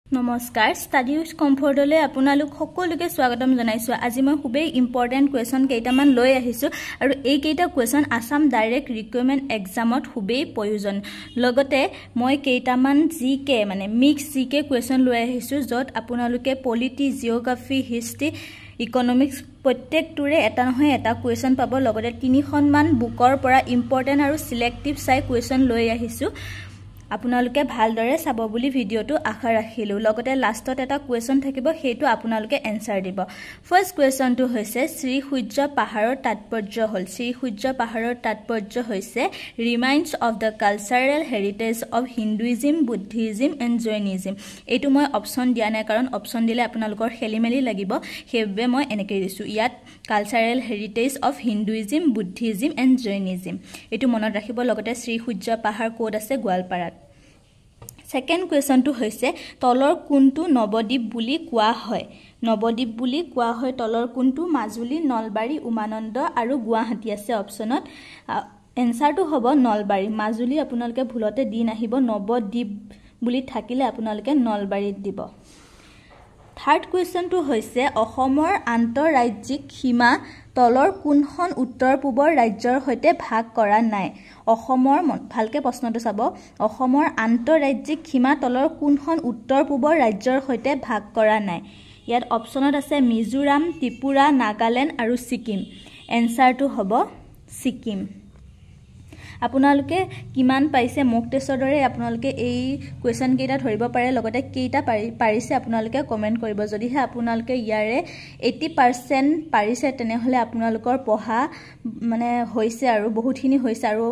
নমস্কাৰ study with কমফৰ্টলৈ আপোনালোক সকলোকে স্বাগতম জনাইছো। আজি মই খুবেই ইম্পৰ্টেণ্ট কুৱেশ্যন কেইটামান লৈ আহিছো আৰু এই কেইটা কুৱেশ্যন আসাম ডাইৰেক্ট ৰিক্ৰুইটমেণ্ট এক্সামত খুবেই প্ৰয়োজন। লগতে মই কেইটামান জিকে মানে মিক্স জিকে কুৱেশ্যন লৈ আহিছো, য'ত আপোনালোকে পলিটি, জিঅ'গ্ৰাফি, হিষ্ট্ৰী, ইকনমিক্স প্ৰত্যেকটোৰে এটা নহয় এটা কুৱেশ্যন পাব। লগতে 3খনমান বুকৰ পৰা ইম্পৰ্টেণ্ট আৰু সিলেক্টিভ চাই কুৱেশ্যন লৈ আহিছো। আপোনালোকে ভালদৰে চাব বুলি ভিডিওটো আশা ৰাখিলো। লগতে লাষ্টত এটা কুৱেশ্যন থাকিব, সেইটো আপোনালোকে এনসাৰ দিব। ফাৰ্স্ট কুৱেশ্যনটো হৈছে শ্ৰী সূৰ্য পাহাৰৰ তাৎপৰ্য হ'ল। শ্ৰী সূৰ্য পাহাৰৰ তাৎপৰ্য হৈছে reminds of the cultural heritage of Hinduism, Buddhism and Jainism. এইটো মই অপশ্যন দিয়া নাই, কাৰণ অপশ্যন দিলে আপোনালোকৰ খেলিমেলি লাগিব, সেইবাবে মই এনেকৈ দিছোঁ। ইয়াত cultural heritage of Hinduism, Buddhism and Jainism এইটো মনত ৰাখিব। লগতে শ্ৰী সূৰ্য পাহাৰ ক'ত আছে? গোৱালপাৰাত। সেকেন্ড কুৱেশ্যনটো হৈছে তলৰ কোনটো নৱদ্বীপ বুলি কোৱা হয়? নৱদ্বীপ বুলি কোৱা হয় তলৰ কোনটো? মাজুলী, নলবাৰী, উমানন্দ আৰু গুৱাহাটী আছে অপশ্যনত। এনসাৰটো হ'ব নলবাৰী। মাজুলী আপোনালোকে ভুলতে দি নাহিব, নৱদ্বীপ বুলি থাকিলে আপোনালোকে নলবাৰীত দিব। থাৰ্ড কুৱেশ্যনটো হৈছে অসমৰ আন্তঃৰাজ্যিক সীমা তলৰ কোনখন উত্তৰ পূবৰ ৰাজ্যৰ সৈতে ভাগ কৰা নাই? অসমৰ, ভালকে প্ৰশ্নটো চাব, অসমৰ আন্তঃৰাজ্যিক সীমা তলৰ কোনখন উত্তৰ পূবৰ ৰাজ্যৰ সৈতে ভাগ কৰা নাই? ইয়াত অপশ্যনত আছে মিজোৰাম, ত্ৰিপুৰা, নাগালেণ্ড আৰু ছিকিম। এনসাৰটো হ'ব ছিকিম। আপোনালোকে কিমান পাইছে মক টেষ্টৰ দৰে আপোনালোকে এই কুৱেশ্যন কেইটা ধৰিব পাৰে, লগতে কেইটা পাৰিছে আপোনালোকে কমেণ্ট কৰিব। যদিহে আপোনালোকে ইয়াৰে 80% পাৰিছে, তেনেহ'লে আপোনালোকৰ পঢ়া মানে হৈছে আৰু বহুতখিনি হৈছে আৰু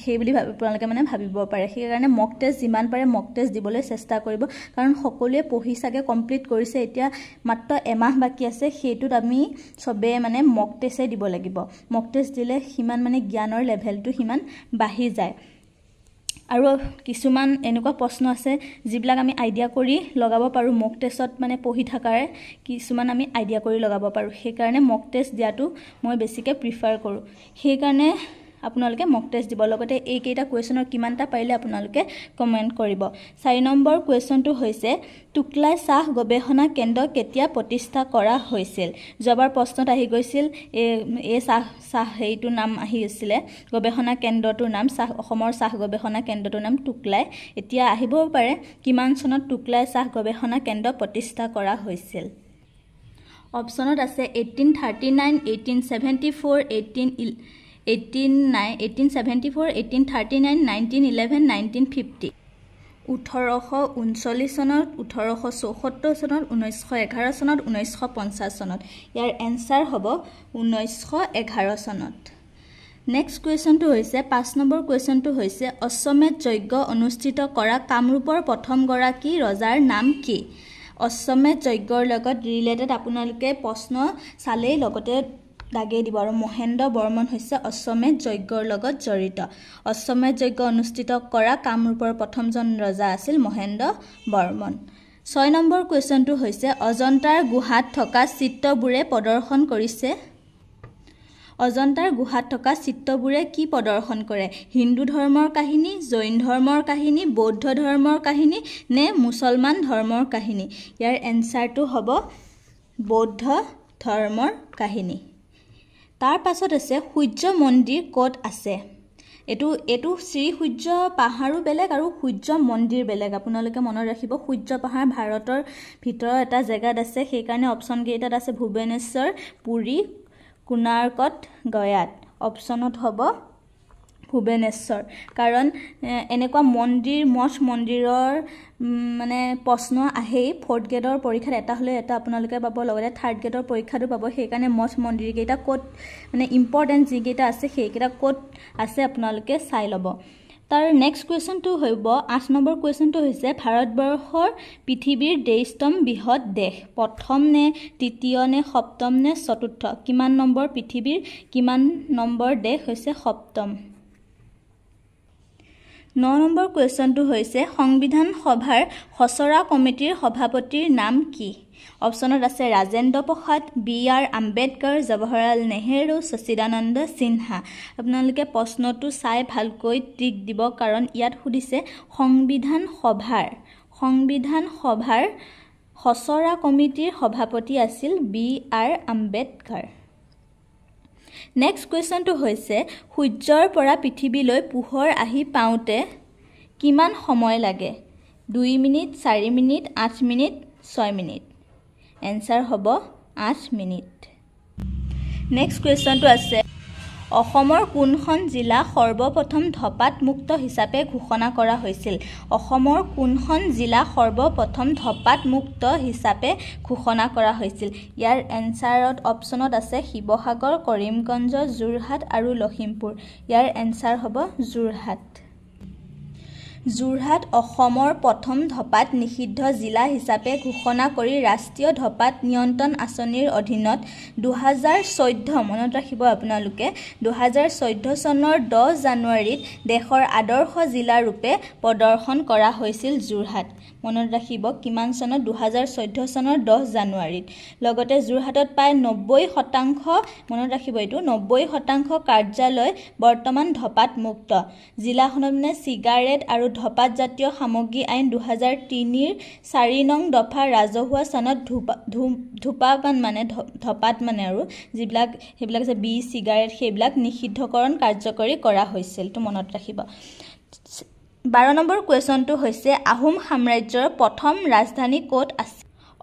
সেই বুলি আপোনালোকে মানে ভাবিব পাৰে। সেইকাৰণে মক টেষ্ট যিমান পাৰে মক টেষ্ট দিবলৈ চেষ্টা কৰিব, কাৰণ সকলোৱে পঢ়ি চাগে কমপ্লিট কৰিছে। এতিয়া মাত্ৰ এমাহ বাকী আছে, সেইটোত আমি চবেই মানে মক টেষ্টে দিব লাগিব। মক টেষ্ট দিলে সিমান মানে জ্ঞানৰ লেভেলটো সিমান বাঢ়ি যায়। আৰু কিছুমান এনেকুৱা প্ৰশ্ন আছে যিবিলাক আমি আইডিয়া কৰি লগাব পাৰোঁ। মক টেষ্টত মানে পঢ়ি থকাৰ কিছুমান আমি আইডিয়া কৰি লগাব পাৰোঁ। সেইকাৰণে মক টেষ্ট দিয়াটো মই বেছিকৈ প্ৰিফাৰ কৰোঁ। সেইকাৰণে আপোনালোকে মক টেষ্ট দিব। লগতে এইকেইটা কুৱেশ্যনৰ কিমানটা পাৰিলে আপোনালোকে কমেণ্ট কৰিব। 4 নম্বৰ কুৱেশ্যনটো হৈছে টুকলাই চাহ গৱেষণা কেন্দ্ৰ কেতিয়া প্ৰতিষ্ঠা কৰা হৈছিল? যোৱাবাৰ প্ৰশ্নত আহি গৈছিল এই চাহ হেৰিটোৰ নাম আহি গৈছিলে, গৱেষণা কেন্দ্ৰটোৰ নাম অসমৰ চাহ গৱেষণা কেন্দ্ৰটোৰ নাম টুকলাই। এতিয়া আহিবও পাৰে কিমান চনত টুকলাই চাহ গৱেষণা কেন্দ্ৰ প্ৰতিষ্ঠা কৰা হৈছিল। অপশ্যনত আছে 1839, 1874, 1839, 1839, 1911, 1950। 1839 চনত, 1874 চনত, 1911 চনত, 1950 চনত। ইয়াৰ এনসাৰ হ'ব 1911 চনত। নেক্সট কুৱেশ্যনটো হৈছে 5 নম্বৰ কুৱেশ্যনটো হৈছে অশ্বমেধ যজ্ঞ অনুষ্ঠিত কৰা কামৰূপৰ প্ৰথমগৰাকী ৰজাৰ নাম কি? অশ্বমেধ যজ্ঞৰ লগত ৰিলেটেড আপোনালোকে প্ৰশ্ন চালেই লগতে দাগেই দিব। আৰু মহেন্দ্ৰ বৰ্মন হৈছে অশ্বমেধ যজ্ঞৰ লগত জড়িত। অশ্বমেধ যজ্ঞ অনুষ্ঠিত কৰা কামৰূপৰ প্ৰথমজন ৰজা আছিল মহেন্দ্ৰ বৰ্মন। 6 নম্বৰ কুৱেশ্যনটো হৈছে অজন্তাৰ গুহাত থকা চিত্ৰবোৰে প্ৰদৰ্শন কৰিছে। অজন্তাৰ গুহাত থকা চিত্ৰবোৰে কি প্ৰদৰ্শন কৰে? হিন্দু ধৰ্মৰ কাহিনী, জৈন ধৰ্মৰ কাহিনী, বৌদ্ধ ধৰ্মৰ কাহিনী নে মুছলমান ধৰ্মৰ কাহিনী? ইয়াৰ এনসাৰটো হ'ব বৌদ্ধ ধৰ্মৰ কাহিনী। তাৰ পাছত আছে সূৰ্য মন্দিৰ ক'ত আছে? এইটো শ্ৰী সূৰ্য পাহাৰো বেলেগ আৰু সূৰ্য মন্দিৰ বেলেগ। আপোনালোকে মনত ৰাখিব, সূৰ্য পাহাৰ ভাৰতৰ ভিতৰৰ এটা জেগাত আছে। সেইকাৰণে অপশ্যন কেইটাত আছে ভুৱনেশ্বৰ, পুৰী, কোণাৰ্কত, গয়াত। অপশ্যনত হ'ব ভুৱনেশ্বৰ, কাৰণ এনেকুৱা মন্দিৰ, মঠ মন্দিৰৰ মানে প্ৰশ্ন আহেই। 4th গ্ৰেডৰ পৰীক্ষাত এটা হ'লে এটা আপোনালোকে পাব, লগতে 3rd গ্ৰেডৰ পৰীক্ষাটো পাব। সেইকাৰণে মঠ মন্দিৰকেইটা ক'ত মানে ইম্পৰ্টেণ্ট যিকেইটা আছে সেইকেইটা ক'ত আছে আপোনালোকে চাই ল'ব। তাৰ নেক্সট কুৱেশ্যনটো হ'ব 8 নম্বৰ কুৱেশ্যনটো হৈছে ভাৰতবৰ্ষৰ পৃথিৱীৰ 23তম বৃহৎ দেশ। প্ৰথম নে, তৃতীয় নে, সপ্তম নে, চতুৰ্থ? কিমান নম্বৰ পৃথিৱীৰ কিমান নম্বৰ দেশ হৈছে সপ্তম। 9 নম্বৰ কুৱেশ্যনটো হৈছে সংবিধান সভাৰ খচৰা কমিটিৰ সভাপতিৰ নাম কি? অপশ্যনত আছে ৰাজেন্দ্ৰ প্ৰসাদ, B.R. আম্বেদকাৰ, জৱাহৰলাল নেহেৰু, সচিদানন্দ সিনহা। আপোনালোকে প্ৰশ্নটো চাই ভালকৈ টিক দিব, কাৰণ ইয়াত সুধিছে সংবিধান সভাৰ সংবিধান সভাৰ খচৰা কমিটিৰ সভাপতি আছিল B.R. আম্বেদকাৰ নেক্সট কোৱেশ্চনটো হৈছে সূৰ্যৰ পৰা পৃথিৱীলৈ পোহৰ আহি পাওঁতে কিমান সময় লাগে 2 minute 4 minute 8 minute 6 minute answer হ'ব 8 মিনিট নেক্সট কোৱেশ্চনটো আছে অসমৰ কোনখন জিলা সৰ্বপ্ৰথম ধপাত মুক্ত হিচাপে ঘোষণা কৰা হৈছিল অসমৰ কোনখন জিলা সৰ্বপ্ৰথম ধপাত মুক্ত হিচাপে ঘোষণা কৰা হৈছিল ইয়াৰ এনসাৰত অপচনত আছে শিৱসাগৰ কৰিমগঞ্জ যোৰহাট আৰু লখিমপুৰ ইয়াৰ এনসাৰ হ'ব যোৰহাট যোৰহাট অসমৰ প্ৰথম ধপাত নিষিদ্ধ জিলা হিচাপে ঘোষণা কৰি ৰাষ্ট্ৰীয় ধপাত নিয়ন্ত্ৰণ আঁচনিৰ অধীনত 2014 মনত ৰাখিব আপোনালোকে 2014 চনৰ 10 জানুৱাৰীত দেশৰ আদৰ্শ জিলা ৰূপে প্ৰদৰ্শন কৰা হৈছিল যোৰহাট মনত ৰাখিব কিমান চনত 2014 চনৰ 10 জানুৱাৰীত লগতে যোৰহাটত প্ৰায় 90% মনত ৰাখিব এইটো 90% কাৰ্যালয় বৰ্তমান ধপাত মুক্ত জিলাখনত মানে সিগাৰেট আৰু ধপাত জাতীয় সামগ্ৰী আইন 2003 ৰ 4 নং দফা ৰাজহুৱা স্থানত ধূপাপান মানে ধপাত মানে আৰু যিবিলাক হেবিলাক আছে বি সিগাৰেট হেবিলাক নিষিদ্ধকৰণ কাৰ্যকৰী কৰা হৈছিল তো মনত ৰাখিব 12 নম্বৰ কোৱেশ্চনটো হৈছে আহোম সাম্ৰাজ্যৰ প্ৰথম ৰাজধানী ক'ত আছে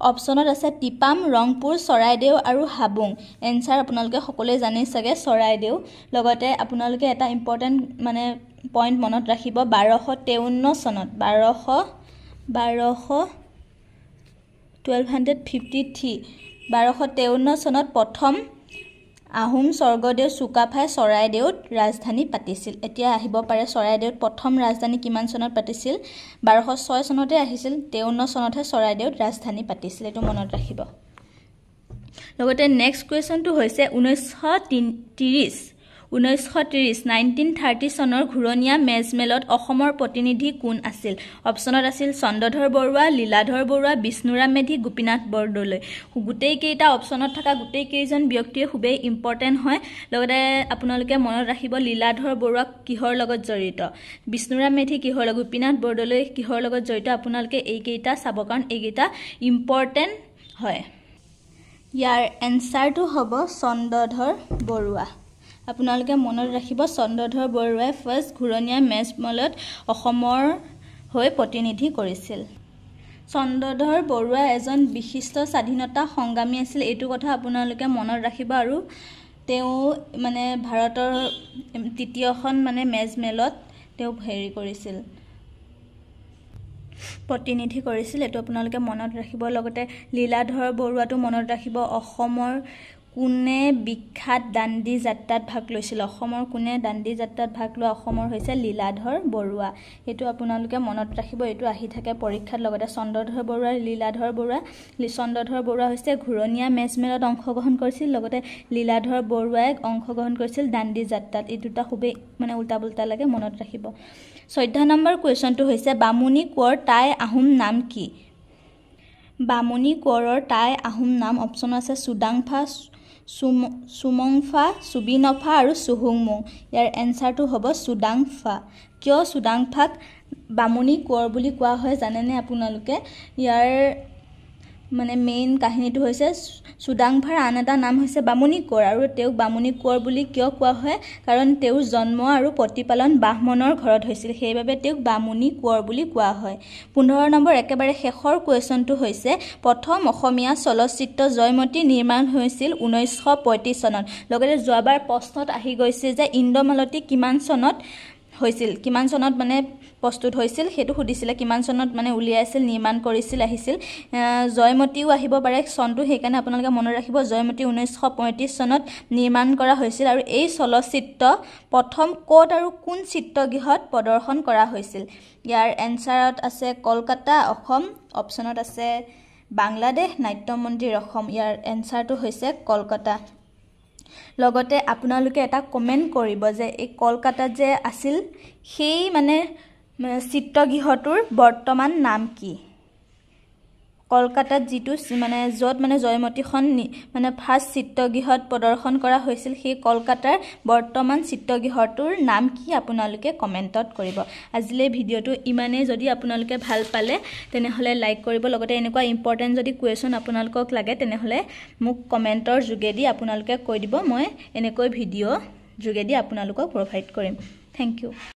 অপচনত আছে টিপাম ৰংপুৰ চৰাইদেউ আৰু হাবুং এনসাৰ আপোনালোকে সকলোৱে জানে সগে চৰাইদেউ লগতে আপোনালোকে এটা ইম্পৰ্টেন্ট মানে পইণ্ট মনত ৰাখিব 1253 চনত 1253 চনত প্ৰথম আহোম স্বৰ্গদেউ চুকাফাই চৰাইদেউত ৰাজধানী পাতিছিল এতিয়া আহিব পাৰে চৰাইদেউত প্ৰথম ৰাজধানী কিমান চনত পাতিছিল 1206 চনতে আহিছিল 53 চনতহে চৰাইদেউত ৰাজধানী পাতিছিল এটো মনত ৰাখিব লগতে নেক্সট কোৱেশ্চনটো হৈছে 1930 চনৰ ঘুৰণীয়া মেজমেলত অসমৰ প্ৰতিনিধি কোন আছিল অপচনত আছিল চন্দ্ৰধৰ বৰুৱা লীলাধৰ বৰুৱা বিষ্ণুৰাম মেধি গোপীনাথ বৰদলৈ গুটেই কেইটা অপচনত থকা গুটেই কেইজন ব্যক্তিয়ে খুবেই ইম্পৰ্টেন্ট হয় লগতে আপোনালোকে মনত ৰাখিব লীলাধৰ বৰুৱা কিহৰ লগত জড়িত বিষ্ণুৰাম মেধি কিহৰ লগত গোপীনাথ বৰদলৈ কিহৰ লগত জড়িত আপোনালোকে এই কেইটা চাব কাৰণ এই কেইটা ইম্পৰ্টেন্ট হয় ইয়াৰ এনসাৰটো হ'ব চন্দ্ৰধৰ বৰুৱা আপোনালোকে মনত ৰাখিব চন্দ্ৰধৰ বৰুৱাই ফাৰ্ষ্ট ঘুৰণীয়া মেজমেলত অসমৰ হৈ প্ৰতিনিধি কৰিছিল চন্দ্ৰধৰ বৰুৱা এজন বিশিষ্ট স্বাধীনতা সংগ্ৰামী আছিল এইটো কথা আপোনালোকে মনত ৰাখিব আৰু তেওঁ মানে ভাৰতৰ তৃতীয়খন মানে মেজমেলত তেওঁ হেৰি কৰিছিল প্ৰতিনিধি কৰিছিল এটো আপোনালোকে মনত ৰাখিব লগতে লীলাধৰ বৰুৱাটো মনত ৰাখিব অসমৰ কোনে বিখ্যাত দাণ্ডি যাত্ৰাত ভাগ লৈছিল অসমৰ কোনে দাণ্ডি যাত্ৰাত ভাগ লোৱা অসমৰ হৈছে লীলাধৰ বৰুৱা এটো আপোনালোকে মনত ৰাখিব এটো আহি থাকে পৰীক্ষাত লগতে চন্দ্ৰধৰ বৰুৱা লীলাধৰ বৰুৱা হৈছে ঘুৰণীয়া মেজমেলত অংশগ্ৰহণ কৰিছিল লগতে লীলাধৰ বৰুৱাই অংশগ্ৰহণ কৰিছিল দাণ্ডি যাত্ৰাত এই দুটা খুবেই মানে উল্টা পুল্টা লাগে মনত ৰাখিব 14 নম্বৰ কোৱেশ্চনটো হৈছে বামুণী কোঁৱৰ টাই আহোম নাম কি বামুণী কোঁৱৰৰ টাই আহোম নাম অপচন আছে সুদাংফা সুমংফা সুবিনফা আৰু সুহুংমুং ইয়াৰ এনসাৰটো হ'ব সুদাংফা কিয় সুদাংফাক বামুণী কোঁৱৰ বুলি কোৱা হয় জানেনে আপোনালোকে ইয়াৰ মানে মেইন কাহিনীটো হৈছে সুদাংফাৰ আন এটা নাম হৈছে বামুণী কোঁৱৰ আৰু তেওঁক বামুণী কোঁৱৰ বুলি কিয় কোৱা হয় কাৰণ তেওঁৰ জন্ম আৰু প্ৰতিপালন ব্ৰাহ্মণৰ ঘৰত হৈছিল সেইবাবে তেওঁক বামুণী কোঁৱৰ বুলি কোৱা হয় 15 নম্বৰ একেবাৰে শেষৰ কোৱেশ্চনটো হৈছে প্ৰথম অসমীয়া চলচ্চিত্ৰ জয়মতী নিৰ্মাণ হৈছিল 1935 চনত লগতে যোৱাবাৰ প্ৰশ্নত আহি গৈছে যে ইন্দ্ৰমালতী কিমান চনত মানে প্ৰস্তুত হৈছিল হেতু সুধিছিলে কিমান চনত মানে উলিয়াইছিল নিৰ্মাণ কৰিছিল আহিছিল জয়মতীও আহিব পাৰে চনটো হেকাৰণে আপোনালোকে মনত ৰাখিব জয়মতী 1935 চনত নিৰ্মাণ কৰা হৈছিল আৰু এই চলচ্চিত্ৰ প্ৰথম কোট আৰু কোন চিত্ৰগৃহত প্ৰদৰ্শন কৰা হৈছিল ইয়াৰ এনসাৰত আছে কলকাতা অসম অপচনত আছে বাংলাদেশ নাট্য মন্দিৰ অসম ইয়াৰ এনসাৰটো হৈছে কলকাতা লগতে আপোনালোকে এটা কমেন্ট কৰিব যে এই কলকাতাত যে আছিল সেই মানে চিত্ৰগৃহটোৰ বৰ্তমান নাম কি কলকাতাত যিটো মানে য'ত মানে জয়মতীখন মানে ফাৰ্ষ্ট চিত্ৰগৃহত প্ৰদৰ্শন কৰা হৈছিল সেই কলকাতাৰ বৰ্তমান চিত্ৰগৃহটোৰ নাম কি আপোনালোকে কমেণ্টত কৰিব আজিলৈ ভিডিঅ'টো ইমানেই যদি আপোনালোকে ভাল পালে তেনেহ'লে লাইক কৰিব লগতে এনেকুৱা ইম্পৰ্টেণ্ট যদি কুৱেশ্যন আপোনালোকক লাগে তেনেহ'লে মোক কমেণ্টৰ যোগেদি আপোনালোকে কৈ দিব মই এনেকৈ ভিডিঅ' যোগেদি আপোনালোকক প্ৰভাইড কৰিম থেংক ইউ